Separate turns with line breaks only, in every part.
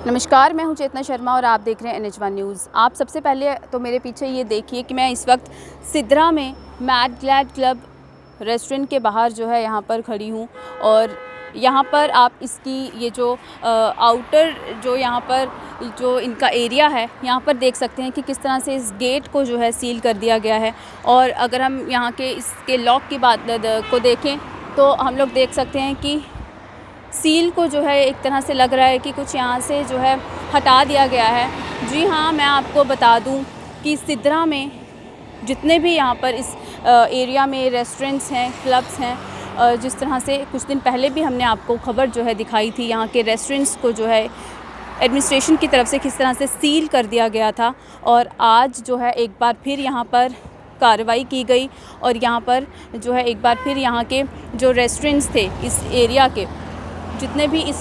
नमस्कार, मैं हूं चेतना शर्मा और आप देख रहे हैं NH1 न्यूज़। आप सबसे पहले तो मेरे पीछे ये देखिए कि मैं इस वक्त सिद्रा में मैड ग्लैड क्लब रेस्टोरेंट के बाहर जो है यहाँ पर खड़ी हूँ और यहाँ पर आप इसकी ये जो आउटर जो यहाँ पर जो इनका एरिया है यहाँ पर देख सकते हैं कि किस तरह से इस गेट को जो है सील कर दिया गया है। और अगर हम यहाँ के इसके लॉक की बात को देखें तो हम लोग देख सकते हैं कि सील को जो है एक तरह से लग रहा है कि कुछ यहाँ से जो है हटा दिया गया है। जी हाँ, मैं आपको बता दूँ कि सिद्रा में जितने भी यहाँ पर इस एरिया में रेस्टोरेंट्स हैं, क्लब्स हैं, जिस तरह से कुछ दिन पहले भी हमने आपको खबर जो है दिखाई थी, यहाँ के रेस्टोरेंट्स को जो है एडमिनिस्ट्रेशन की तरफ से किस तरह से सील कर दिया गया था। और आज जो है एक बार फिर यहाँ पर कार्रवाई की गई और यहाँ पर जो है एक बार फिर यहाँ के जो रेस्टोरेंट्स थे इस एरिया के, जितने भी इस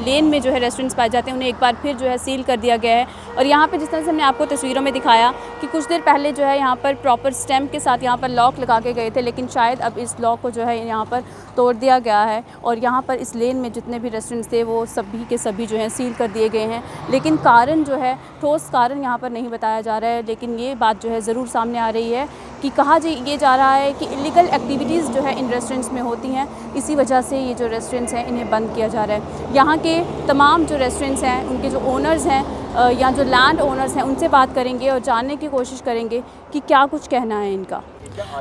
लेन में जो है रेस्टोरेंट्स पाए जाते हैं, उन्हें एक बार फिर जो है सील कर दिया गया है। और यहाँ पे जिस तरह से हमने आपको तस्वीरों में दिखाया कि कुछ देर पहले जो है यहाँ पर प्रॉपर स्टैम्प के साथ यहाँ पर लॉक लगा के गए थे, लेकिन शायद अब इस लॉक को जो है यहाँ पर तोड़ दिया गया है और यहाँ पर इस लेन में जितने भी रेस्टोरेंट्स थे वो सभी के सभी जो हैं सील कर दिए गए हैं। लेकिन कारण जो है, ठोस कारण यहाँ पर नहीं बताया जा रहा है, लेकिन ये बात जो है ज़रूर सामने आ रही है कि कहा ये जा रहा है कि इलीगल एक्टिविटीज़ जो है इन रेस्टोरेंट्स में होती हैं, इसी वजह से ये जो रेस्टोरेंट्स हैं इन्हें बंद किया जा रहा है। यहाँ के तमाम जो रेस्टोरेंट्स हैं, उनके जो ओनर्स हैं या जो लैंड ओनर्स हैं, उनसे बात करेंगे और जानने की कोशिश करेंगे कि क्या कुछ कहना है इनका।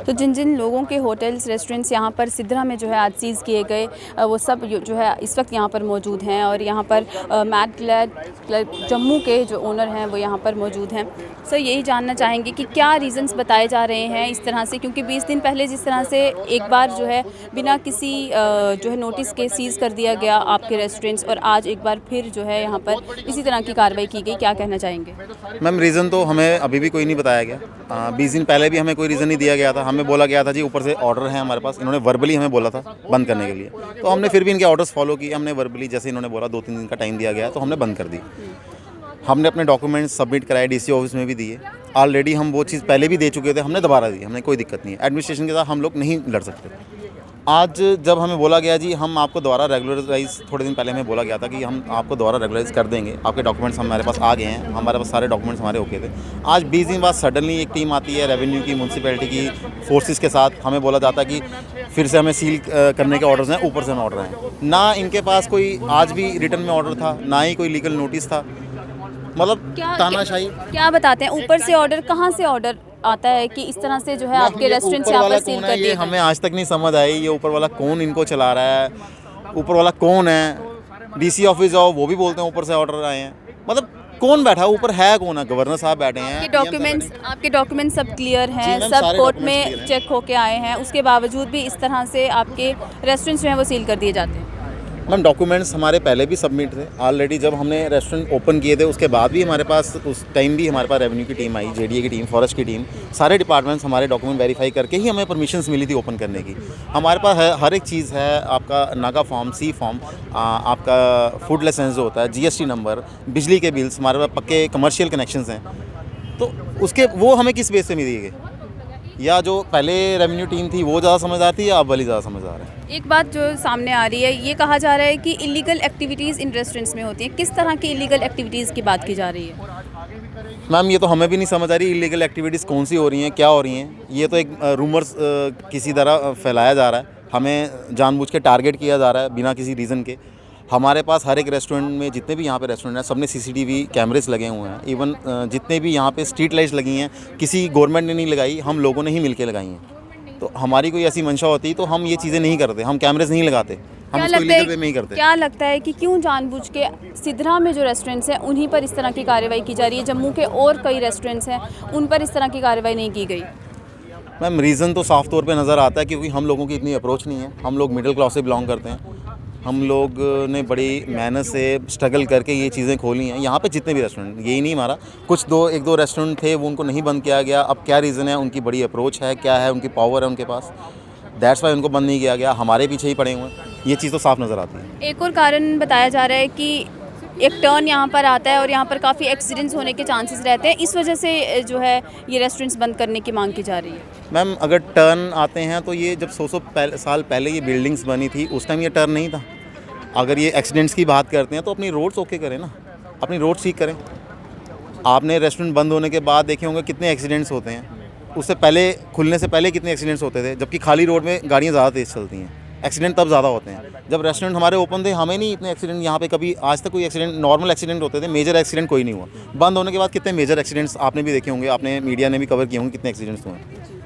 तो जिन जिन लोगों के होटल्स, रेस्टोरेंट्स यहाँ पर सिद्रा में जो है आज सीज़ किए गए, वो सब जो है इस वक्त यहाँ पर मौजूद हैं और यहाँ पर मैड ग्लैड क्लब जम्मू के जो ओनर हैं वो यहाँ पर मौजूद हैं। सर, यही जानना चाहेंगे कि क्या रीज़न्स बताए जा रहे हैं इस तरह से, क्योंकि 20 दिन पहले जिस तरह से एक बार जो है बिना किसी जो है नोटिस के सीज़ कर दिया गया आपके रेस्टोरेंट्स और आज एक बार फिर जो है यहाँ पर इसी तरह की कार्रवाई की गई, क्या कहना चाहेंगे?
मैम, रीज़न तो हमें अभी भी कोई नहीं बताया गया। 20 दिन पहले भी हमें कोई रीज़न नहीं दिया गया था। हमें बोला गया था जी ऊपर से ऑर्डर है हमारे पास, इन्होंने वर्बली हमें बोला था बंद करने के लिए, तो हमने फिर भी इनके ऑर्डर्स फॉलो किए। हमने वर्बली जैसे इन्होंने बोला 2-3 दिन का टाइम दिया गया तो हमने बंद कर दी। हमने अपने डॉक्यूमेंट्स सबमिट कराए, डीसी ऑफिस में भी दिए। ऑलरेडी हम वो चीज़ पहले भी दे चुके थे, हमने दोबारा दी, हमने कोई दिक्कत नहीं है। एडमिनिस्ट्रेशन के साथ हम लोग नहीं लड़ सकते। आज जब हमें बोला गया जी हम आपको दोबारा रेगुलराइज, थोड़े दिन पहले हमें बोला गया था कि हम आपको दोबारा रेगुलराइज कर देंगे, आपके डॉक्यूमेंट्स हमारे पास आ गए हैं, हमारे पास सारे डॉक्यूमेंट्स हमारे ओके थे। आज 20 दिन बाद सडनली एक टीम आती है रेवेन्यू की, म्यूनसिपैलिटी की फोर्सेस के साथ, हमें बोला जाता है कि फिर से हमें सील करने के ऑर्डर्स हैं, ऊपर से ऑर्डर हैं। ना इनके पास कोई आज भी रिटर्न में ऑर्डर था, ना ही कोई लीगल नोटिस था। मतलब तानाशाही।
क्या बताते हैं, ऊपर से ऑर्डर, कहाँ से ऑर्डर आता है कि इस तरह से जो है आपके रेस्टोरेंट से यहाँ पर सील कर दिए?
हमें आज तक नहीं समझ आई ये ऊपर वाला कौन इनको चला रहा है, ऊपर वाला कौन है। डीसी ऑफिस जाओ वो भी बोलते हैं ऊपर से ऑर्डर आए हैं। मतलब कौन बैठा है ऊपर, है कौन है? गवर्नर साहब बैठे हैं।
आपके डॉक्यूमेंट्स सब क्लियर हैं, सब कोर्ट में चेक होके आए हैं, उसके बावजूद भी इस तरह से आपके रेस्टोरेंट्स जो हैं वो सील कर दिए जाते हैं?
मैम, डॉक्यूमेंट्स हमारे पहले भी सबमिट थे ऑलरेडी। जब हमने रेस्टोरेंट ओपन किए थे उसके बाद भी हमारे पास, उस टाइम भी हमारे पास रेवेन्यू की टीम आई, जेडीए की टीम, फॉरेस्ट की टीम, सारे डिपार्टमेंट्स हमारे डॉक्यूमेंट वेरीफाई करके ही हमें परमिशंस मिली थी ओपन करने की। हमारे पास हर एक चीज़ है, आपका नागा फॉर्म, सी फॉर्म, आपका फूड लाइसेंस जो होता है, जीएसटी नंबर, बिजली के बिल्स, हमारे पास पक्के कमर्शियल कनेक्शंस हैं। तो उसके वो हमें किस बेस पे मिल दिए गए? या जो पहले रेवेन्यू टीम थी वो ज़्यादा समझदार थी या अब वाली ज़्यादा समझदार है?
एक बात जो सामने आ रही है, ये कहा जा रहा है कि इलीगल एक्टिविटीज़ इन रेस्टोरेंट्स में होती हैं। किस तरह की इलीगल एक्टिविटीज़ की बात की जा रही है?
मैम, ये तो हमें भी नहीं समझ आ रही इलीगल एक्टिविटीज़ कौन सी हो रही हैं, क्या हो रही हैं। ये तो एक रूमर्स किसी तरह फैलाया जा रहा है, हमें जानबूझ के टारगेट किया जा रहा है बिना किसी रीज़न के। हमारे पास हर एक रेस्टोरेंट में, जितने भी यहाँ पे रेस्टोरेंट हैं, सब में सीसीटीवी कैमरेस लगे हुए हैं। इवन जितने भी यहाँ पे स्ट्रीट लाइट्स लगी हैं, किसी गवर्नमेंट ने नहीं लगाई, हम लोगों ने ही मिलके लगाई हैं। तो हमारी कोई ऐसी मंशा होती तो हम ये चीज़ें नहीं करते, हम कैमरेस नहीं लगाते, हम इसको इलीगल वे में ही करते।
क्या लगता है कि क्यों जानबूझ के सिद्रा में जो रेस्टोरेंट्स हैं उन्हीं पर इस तरह की कार्रवाई की जा रही है, जम्मू के और कई रेस्टोरेंट्स हैं उन पर इस तरह की कार्रवाई नहीं की गई?
मैम, रीज़न तो साफ तौर पे नज़र आता है, क्योंकि हम लोगों की इतनी अप्रोच नहीं है। हम लोग मिडिल क्लास से बिलोंग करते हैं। हम लोग ने बड़ी मेहनत से स्ट्रगल करके ये चीज़ें खोली हैं। यहाँ पे जितने भी रेस्टोरेंट, यही नहीं हमारा, कुछ एक दो रेस्टोरेंट थे वो उनको नहीं बंद किया गया। अब क्या रीज़न है? उनकी बड़ी अप्रोच है, क्या है, उनकी पावर है उनके पास, दैट्स वाई उनको बंद नहीं किया गया। हमारे पीछे ही पड़े हुए हैं, ये चीज़ तो साफ नज़र आती है।
एक और कारण बताया जा रहा है कि एक टर्न यहाँ पर आता है और यहाँ पर काफ़ी एक्सीडेंट्स होने के चांसेस रहते हैं, इस वजह से जो है ये रेस्टोरेंट्स बंद करने की मांग की जा रही है।
मैम, अगर टर्न आते हैं तो ये जब 100 साल पहले ये बिल्डिंग्स बनी थी उस टाइम ये टर्न नहीं था। अगर ये एक्सीडेंट्स की बात करते हैं तो अपनी रोड्स ओके करें ना। अपनी रोड सीख करें। आपने रेस्टोरेंट बंद होने के बाद देखे होंगे कितने एक्सीडेंट्स होते हैं, उससे पहले खुलने से पहले कितने एक्सीडेंट्स होते थे, जबकि खाली रोड में गाड़ियाँ ज़्यादा तेज़ चलती हैं, एक्सीडेंट तब ज़्यादा होते हैं। जब रेस्टोरेंट हमारे ओपन थे हमें नहीं इतने एक्सीडेंट यहाँ पे कभी आज तक कोई एक्सीडेंट, नॉर्मल एक्सीडेंट होते थे, मेजर एक्सीडेंट कोई नहीं हुआ। बंद होने के बाद कितने मेजर एक्सीडेंट्स आपने भी देखे होंगे, आपने मीडिया ने भी कवर किए होंगे कितने एक्सीडेंट्स हुए हैं।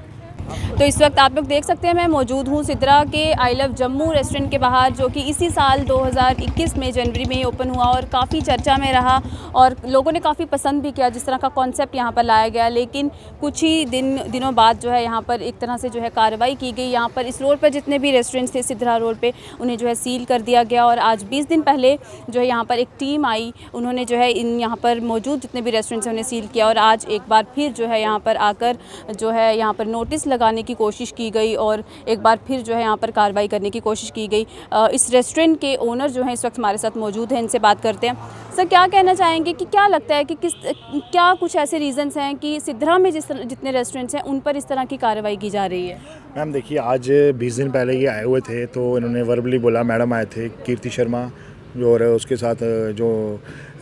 तो इस वक्त आप लोग देख सकते हैं मैं मौजूद हूँ सिद्रा के आई लव जम्मू रेस्टोरेंट के बाहर, जो कि इसी साल 2021 में जनवरी में ही ओपन हुआ और काफ़ी चर्चा में रहा और लोगों ने काफ़ी पसंद भी किया जिस तरह का कॉन्सेप्ट यहाँ पर लाया गया। लेकिन कुछ ही दिनों बाद जो है यहाँ पर एक तरह से जो है कार्रवाई की गई। यहाँ पर इस रोड पर जितने भी रेस्टोरेंट्स थे सिद्रा रोड पे, उन्हें जो है सील कर दिया गया। और आज 20 दिन पहले जो है यहाँ पर एक टीम आई, उन्होंने जो है इन यहाँ पर मौजूद जितने भी रेस्टोरेंट्स हैं उन्हें सील किया। और आज एक बार फिर जो है यहाँ पर आकर जो है यहाँ पर नोटिस लगाने की कोशिश की गई और एक बार फिर जो है यहाँ पर कार्रवाई करने की कोशिश की गई। इस रेस्टोरेंट के ओनर जो हैं इस वक्त हमारे साथ मौजूद हैं, इनसे बात करते हैं। सर, क्या कहना चाहेंगे कि क्या लगता है कि क्या कुछ ऐसे रीज़न्स हैं कि सिद्रा में जितने रेस्टोरेंट्स हैं उन पर इस तरह की कार्रवाई की जा रही है?
मैम देखिए, आज 20 दिन पहले ये आए हुए थे तो इन्होंने वर्बली बोला, मैडम आए थे कीर्ति शर्मा जो, और उसके साथ जो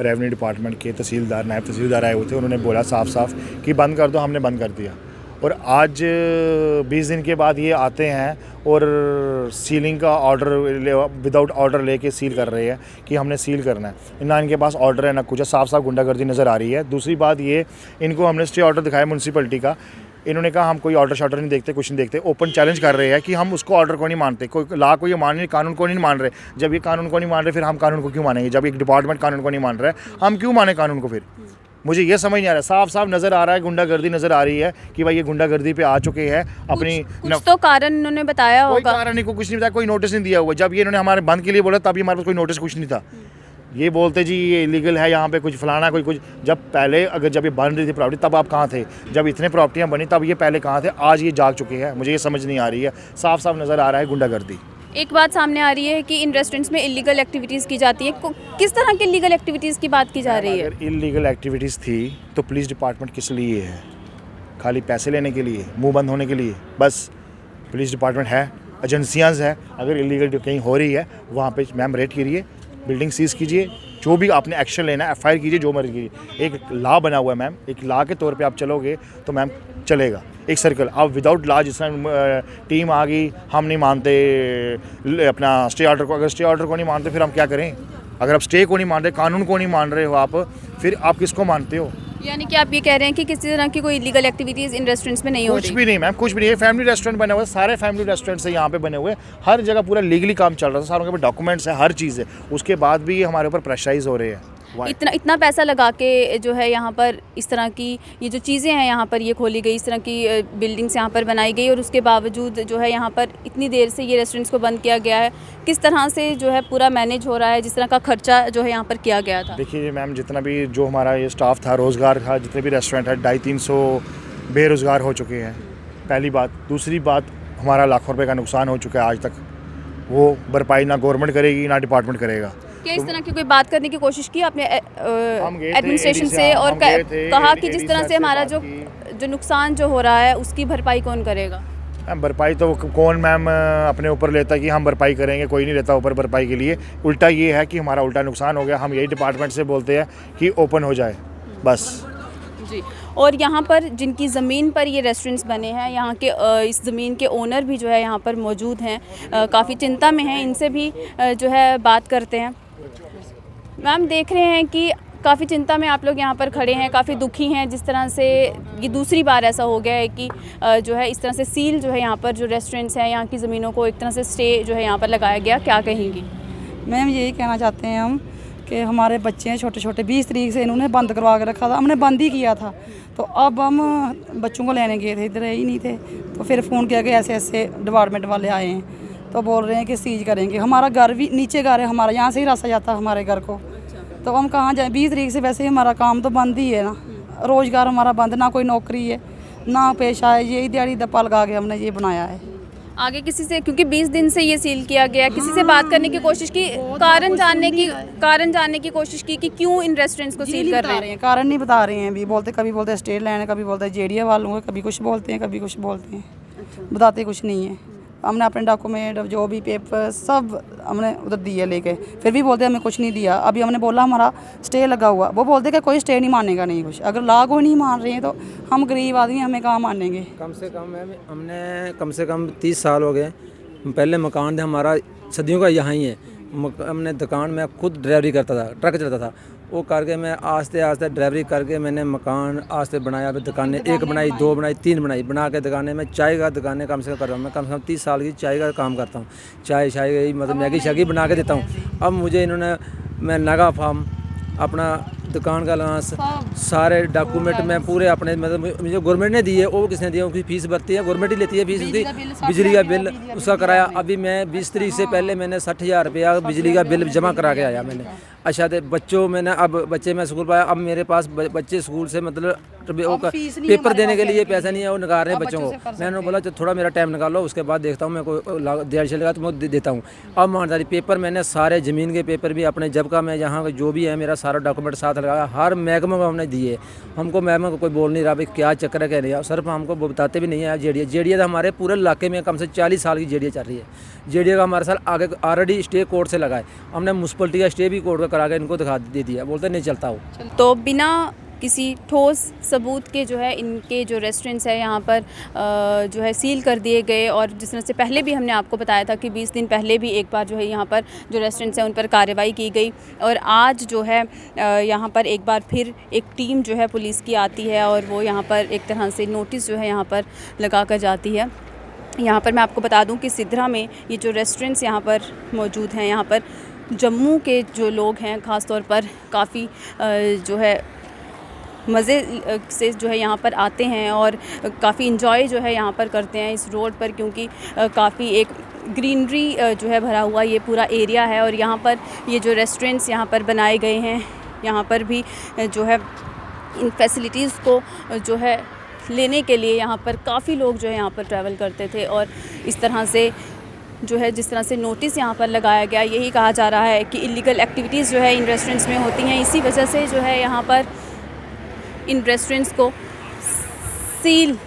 रेवेन्यू डिपार्टमेंट के तहसीलदार, नायब तहसीलदार आए हुए थे, उन्होंने बोला साफ साफ कि बंद कर दो। हमने बंद कर दिया और आज 20 दिन के बाद ये आते हैं और सीलिंग का ऑर्डर विदाउट ऑर्डर लेके सील कर रहे हैं कि हमने सील करना है। ना इनके पास ऑर्डर है ना कुछ है, साफ साफ गुंडागर्दी नज़र आ रही है। दूसरी बात ये, इनको हमने स्टे ऑर्डर दिखाया म्यूनसिपलिटी का, इन्होंने कहा हम कोई ऑर्डर शॉर्डर नहीं देखते, कुछ नहीं देखते। ओपन चैलेंज कर रहे हैं कि हम उसको ऑर्डर को नहीं मानते, कोई ला को ये मान रहे, कानून को नहीं मान रहे। जब ये कानून को नहीं मान रहे फिर हम कानून को क्यों मानेंगे? जब एक डिपार्टमेंट कानून को नहीं मान रहा है हम क्यों माने कानून को? फिर मुझे ये समझ नहीं आ रहा है। साफ साफ नज़र आ रहा है, गुंडागर्दी नज़र आ रही है कि भाई ये गुंडागर्दी पे आ चुके हैं। अपनी
कुछ तो कारण इन्होंने बताया होगा।
कोई कारण नहीं, कुछ नहीं बताया, कोई नोटिस नहीं दिया हुआ। जब ये इन्होंने हमारे बंद के लिए बोला तब हमारे पास कोई नोटिस कुछ नहीं था। ये बोलते जी ये इलीगल है, यहाँ पे कुछ फलाना कोई कुछ। जब पहले अगर जब ये बन रही थी प्रॉपर्टी तब आप कहाँ थे? जब इतने प्रॉपर्टियाँ बनी तब ये पहले कहाँ थे? आज ये जाग चुके हैं। मुझे ये समझ नहीं आ रही है, साफ साफ नज़र आ रहा है गुंडागर्दी।
एक बात सामने आ रही है कि इन रेस्टोरेंट्स में इलीगल एक्टिविटीज़ की जाती है। किस तरह की इलीगल एक्टिविटीज़ की बात की जा रही है?
अगर इलीगल एक्टिविटीज़ थी तो पुलिस डिपार्टमेंट किस लिए है? खाली पैसे लेने के लिए, मुंह बंद होने के लिए? बस पुलिस डिपार्टमेंट है, एजेंसियाँ हैं। अगर इलीगल कहीं हो रही है वहाँ पे मैम रेड कीजिए, बिल्डिंग सीज कीजिए, जो भी आपने एक्शन लेना है FIR कीजिए, जो मर्जी कीजिए। एक लॉ बना हुआ है मैम, एक लॉ के तौर पे आप चलोगे तो मैम चलेगा एक सर्कल। आप विदाउट लॉ जिस टीम आ गई, हम नहीं मानते अपना स्टे ऑर्डर को। अगर स्टे ऑर्डर को नहीं मानते फिर हम क्या करें? अगर आप स्टे को नहीं मान रहे, कानून को नहीं मान रहे हो आप, फिर आप किसको मानते हो?
यानी कि आप ये कह रहे हैं कि किसी तरह की कोई इलीगल एक्टिविटीज़ इन रेस्टोरेंट्स में नहीं हो रही?
कुछ भी नहीं मैम, कुछ भी नहीं। ये फैमिली रेस्टोरेंट बने हुए, सारे फैमिली रेस्टोरेंट्स है यहाँ पे बने हुए, हर जगह पूरा लीगली काम चल रहा है, सारों के पास डॉक्यूमेंट्स है, हर चीज़ है। उसके बाद भी ये हमारे ऊपर प्रेशराइज हो रहे हैं।
इतना पैसा लगा के जो है यहाँ पर इस तरह की ये जो चीज़ें हैं यहाँ पर ये खोली गई, इस तरह की बिल्डिंग्स यहाँ पर बनाई गई और उसके बावजूद जो है यहाँ पर इतनी देर से ये रेस्टोरेंट्स को बंद किया गया है। किस तरह से जो है पूरा मैनेज हो रहा है, जिस तरह का खर्चा जो है यहाँ पर किया गया था?
देखिए मैम, जितना भी जो हमारा ये स्टाफ था, रोज़गार था, जितने भी रेस्टोरेंट है, 250-300 बेरोज़गार हो चुके हैं, पहली बात। दूसरी बात, हमारा लाखों रुपये का नुकसान हो चुका है आज तक। वो भरपाई ना गवर्नमेंट करेगी ना डिपार्टमेंट करेगा।
क्या इस तरह की कोई बात करने की कोशिश की आपने एडमिनिस्ट्रेशन से और कहा कि जिस तरह से हमारा जो नुकसान जो हो रहा है उसकी भरपाई कौन करेगा?
मैम भरपाई तो कौन मैम अपने ऊपर लेता है कि हम भरपाई करेंगे? कोई नहीं लेता ऊपर भरपाई के लिए। उल्टा ये है कि हमारा उल्टा नुकसान हो गया, हम यही डिपार्टमेंट से बोलते हैं कि ओपन हो जाए बस
जी। और यहाँ पर जिनकी ज़मीन पर ये रेस्टोरेंट्स बने हैं, यहाँ के इस ज़मीन के ओनर भी जो है यहाँ पर मौजूद हैं, काफ़ी चिंता में हैं। इनसे भी जो है बात करते हैं। मैम, देख रहे हैं कि काफ़ी चिंता में आप लोग यहाँ पर खड़े हैं, काफ़ी दुखी हैं जिस तरह से ये दूसरी बार ऐसा हो गया है कि जो है इस तरह से सील जो है यहाँ पर जो रेस्टोरेंट्स हैं, यहाँ की ज़मीनों को एक तरह से स्टे जो है यहाँ पर लगाया गया। क्या कहेंगी?
मैम यही कहना चाहते हैं हम कि हमारे बच्चे हैं छोटे छोटे, 20 तारीख से इन्होंने बंद करवा के रखा था, हमने बंद ही किया था। तो अब हम बच्चों को लेने गए थे, इधर ही नहीं थे, तो फिर फ़ोन किया कि ऐसे ऐसे डिपार्टमेंट वाले आए हैं, तो बोल रहे हैं कि सीज करेंगे। हमारा घर भी नीचे घर है, हमारा यहाँ से ही रास्ता जाता है हमारे घर को, तो हम कहाँ जाएँ? 20 तारीख से वैसे ही हमारा काम तो बंद ही है ना, रोज़गार हमारा बंद, ना कोई नौकरी है ना पेशा है, यही दिहाड़ी दप्पा लगा के हमने ये बनाया है।
आगे किसी से, क्योंकि 20 दिन से ये सील किया गया, किसी से बात करने की कोशिश की, कारण जानने की कोशिश की कि क्यों इन रेस्टोरेंट्स को सील कर रहे हैं?
कारण नहीं बता रहे हैं अभी। बोलते कभी बोलते स्टेट लैंड, कभी बोलते जेडीए वालों को, कभी कुछ बोलते हैं कभी कुछ बोलते हैं, बताते कुछ नहीं है। हमने अपने डॉक्यूमेंट जो भी पेपर सब हमने उधर दिए लेके, फिर भी बोलते हमें कुछ नहीं दिया। अभी हमने बोला हमारा स्टे लगा हुआ, वो बोलते कि कोई स्टे नहीं मानेगा नहीं कुछ, अगर लागू नहीं मान रहे हैं तो हम गरीब आदमी हमें कहाँ मानेंगे।
कम से कम हमने कम से कम 30 साल हो गए। पहले मकान था हमारा सदियों का यहाँ ही है। हमने दुकान में खुद ड्राइवरी करता था, ट्रक चलाता था, वो करके मैं आस्ते आस्ते ड्राइवरी करके मैंने मकान आस्ते बनाया। फिर दुकानें 1 बनाई, 2 बनाई, 3 बनाई, बना के दुकानें में चाय का दुकानें कम से कम कर रहा हूँ। मैं कम से कम 30 साल की चाय का काम करता हूँ। चाय शाय मतलब मैगी शैगी बना के देता हूँ। अब मुझे इन्होंने मैं नगा फार्म अपना दुकान का लांस सारे डॉक्यूमेंट मैं पूरे अपने मतलब मुझे गवर्नमेंट ने दिए, वो किसने दिया, उसकी फीस भरती है गवर्नमेंट ही लेती है फीस उसकी। बिजली का बिल उसका कराया। अभी मैं 20 तारीख से पहले मैंने 60,000 रुपया बिजली का बिल जमा करा के आया मैंने। अच्छा तो बच्चों मैंने अब बच्चे मैं स्कूल पाया, अब मेरे पास बच्चे स्कूल से मतलब पेपर देने के लिए पैसा नहीं है, वो निकाल रहे हैं बच्चों को। मैंने बोला थोड़ा मेरा टाइम निकालो, उसके बाद देखता हूँ मैं कोई देर चलेगा तो मैं देता हूँ। अब ईमानदारी पेपर मैंने सारे ज़मीन के पेपर भी अपने जब का मैं यहाँ जो भी है मेरा सारा डॉक्यूमेंट साथ लगाया, हर महकमे को हमने दिए। हमको महकमे को कोई बोल नहीं रहा भाई क्या चक्कर है क्या नहीं है, सिर्फ हमको बताते भी नहीं है। जेडीए तो हमारे पूरे इलाके में कम से 40 साल की जेडीए चल रही है। जेडीए का हमारे साथ आगे ऑलरेडी स्टे कोर्ट से लगा है, हमने म्यूनसिपलिटी का स्टे भी कोर्ट का करा के इनको दिखा दे दिया, बोलते नहीं चलता हो।
तो बिना किसी ठोस सबूत के जो है इनके जो रेस्टोरेंट्स है यहाँ पर जो है सील कर दिए गए। और जिस तरह से पहले भी हमने आपको बताया था कि 20 दिन पहले भी एक बार जो है यहाँ पर जो रेस्टोरेंट्स हैं उन पर कार्रवाई की गई। और आज जो है यहाँ पर एक बार फिर एक टीम जो है पुलिस की आती है और वो यहाँ पर एक तरह से नोटिस जो है यहाँ पर लगा कर जाती है। यहाँ पर मैं आपको बता दूँ कि सिद्धरा में ये जो रेस्टोरेंट्स यहाँ पर मौजूद हैं, यहाँ पर जम्मू के जो लोग हैं ख़ास तौर पर काफ़ी जो है मज़े से जो है यहाँ पर आते हैं और काफ़ी इंजॉय जो है यहाँ पर करते हैं इस रोड पर, क्योंकि काफ़ी एक ग्रीनरी जो है भरा हुआ ये पूरा एरिया है। और यहाँ पर ये जो रेस्टोरेंट्स यहाँ पर बनाए गए हैं, यहाँ पर भी जो है इन फैसिलिटीज़ को जो है लेने के लिए यहाँ पर काफ़ी लोग जो है यहाँ पर ट्रैवल करते थे। और इस तरह से जो है जिस तरह से नोटिस यहाँ पर लगाया गया, यही कहा जा रहा है कि इलीगल एक्टिविटीज़ जो है इन रेस्टोरेंट्स में होती हैं। इसी वजह से जो है यहाँ पर इन रेस्टोरेंट्स को सील